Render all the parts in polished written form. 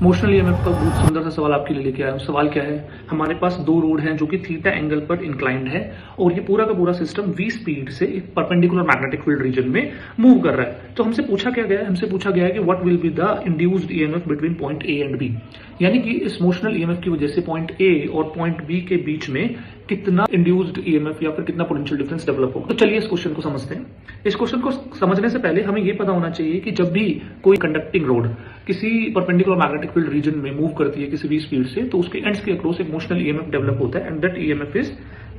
Motional EMF का बहुत सुंदर सा सवाल आपके लिए लेके आया हूं। सवाल क्या है, हमारे पास दो रोड हैं जो कि थीटा एंगल पर इंक्लाइंड है और ये पूरा का पूरा सिस्टम v स्पीड से एक परपेंडिकुलर मैग्नेटिक फील्ड रीजन में मूव कर रहा है। तो हमसे पूछा क्या गया है, हमसे पूछा गया है कि what will be the induced EMF between point A and B, यानी कि इस मोशनल ईएमएफ की वजह से पॉइंट ए और पॉइंट बी के बीच में कितना इंड्यूस्ड ईएमएफ या फिर कितना पोटेंशियल डिफरेंस डेवलप होगा। तो चलिए इस क्वेश्चन को समझते हैं। इस क्वेश्चन को समझने से पहले हमें यह पता होना चाहिए कि जब भी कोई कंडक्टिंग रोड किसी परपेंडिकुलर मैग्नेटिक फील्ड रीजन में मूव करती है किसी v स्पीड से, तो उसके एंड्स के अक्रॉस एक मोशनल ईएमएफ डेवलप होता है and that EMF is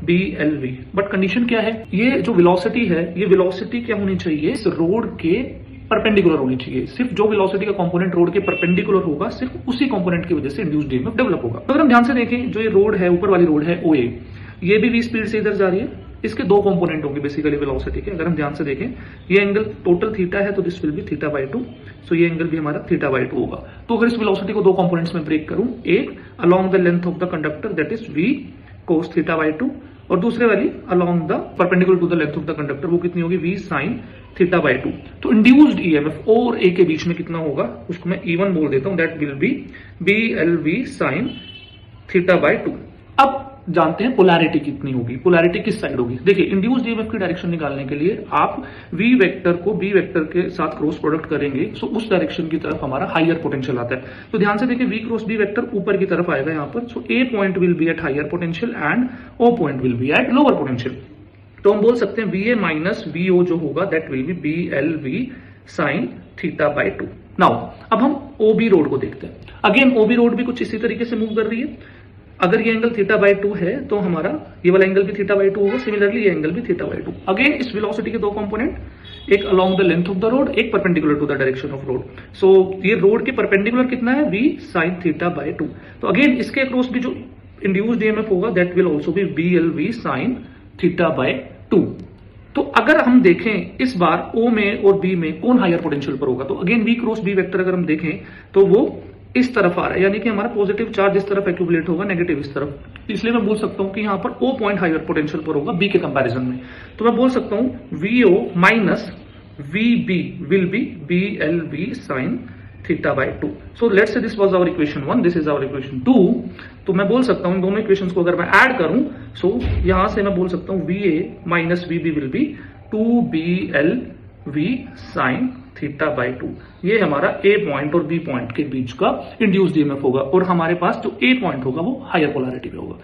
BLV। But condition क्या है, ये जो वेलोसिटी है, ये वेलोसिटी क्या होनी चाहिए, इस रोड के परपेंडिकुलर होनी चाहिए। सिर्फ जो वेलोसिटी का कंपोनेंट रोड के परपेंडिकुलर होगा, सिर्फ उसी कंपोनेंट की वजह से इंड्यूस्ड ईएमएफ डेवलप होगा। अगर हम ध्यान से देखें, जो ये रोड है, ऊपर वाली रोड है OA, ये भी v स्पीड से इधर जा रही है। इसके दो कंपोनेंट होंगे बेसिकली वेलोसिटी के। अगर हम ध्यान से देखें, ये एंगल टोटल थीटा है तो दिस विल बी θ/2, सो ये एंगल भी हमारा θ/2 होगा। तो अगर इस वेलोसिटी को दो कंपोनेंट्स में ब्रेक करूं, एक along the length of the conductor that is v cos θ/2 और दूसरे वाली along the perpendicular to the length of the conductor, वो कितनी होगी, v sin θ/2। तो इंड्यूस्ड ईएमएफ और ए के बीच में कितना होगा, उसको मैं E1 बोल देता हूं, that will be BLV sin θ/2। अब जानते हैं पोलैरिटी कितनी होगी, पोलैरिटी किस साइड होगी। देखिए, इंड्यूस्ड ईएमएफ की डायरेक्शन निकालने के लिए आप v वेक्टर को b वेक्टर के साथ क्रॉस प्रोडक्ट करेंगे, सो उस डायरेक्शन की तरफ हमारा हायर पोटेंशियल आता है। तो ध्यान से देखिए, v क्रॉस b वेक्टर ऊपर की तरफ आएगा यहाँ पर, so a point will be at higher potential and o point will be at lower potential. तो हम बोल सकते हैं VA माइनस VO जो होगा that will be BLV sin θ/2। Now अब हम OB रोड को देखते हैं। अगेन OB रोड भी कुछ इसी तरीके से मूव कर रही है। अगर ये एंगल θ/2 है तो हमारा ये वाला एंगल भी θ/2 होगा, सिमिलरली ये एंगल भी θ/2। अगेन इस वेलोसिटी के दो कंपोनेंट, एक along the length of the road, एक perpendicular to the direction of road. So ये रोड के परपेंडिकुलर कितना है, v sin θ/2। तो अगेन इसके अक्रॉस भी जो इंड्यूस्ड ईएमएफ होगा that will also be BLV sin θ/2। तो अगर हम देखें इस बार O में और B में कौन हायर पोटेंशियल पर होगा, तो again v cross b vector अगर हम देखें तो वो इस तरफ आ रहा है, यानी कि हमारा पॉजिटिव चार्ज इस तरफ एक्यूमुलेट होगा, नेगेटिव इस तरफ। इसलिए मैं बोल सकता हूं कि यहां पर O पॉइंट हायर पोटेंशियल पर होगा B के कंपैरिजन में। तो मैं बोल सकता हूं VO minus VB will be BLV sin θ/2। So let's say this was our equation 1, this is our equation 2। तो मैं बोल सकता हूं इन दोनों इक्वेशंस को अगर मैं ऐड करूं, सो यहां से मैं बोल सकता हूं VA minus VB will B 2BLV sin θ/2। ये हमारा A पॉइंट और B पॉइंट के बीच का इंड्यूस्ड ईएमएफ होगा और हमारे पास जो A पॉइंट होगा वो हायर पोलैरिटी पे होगा।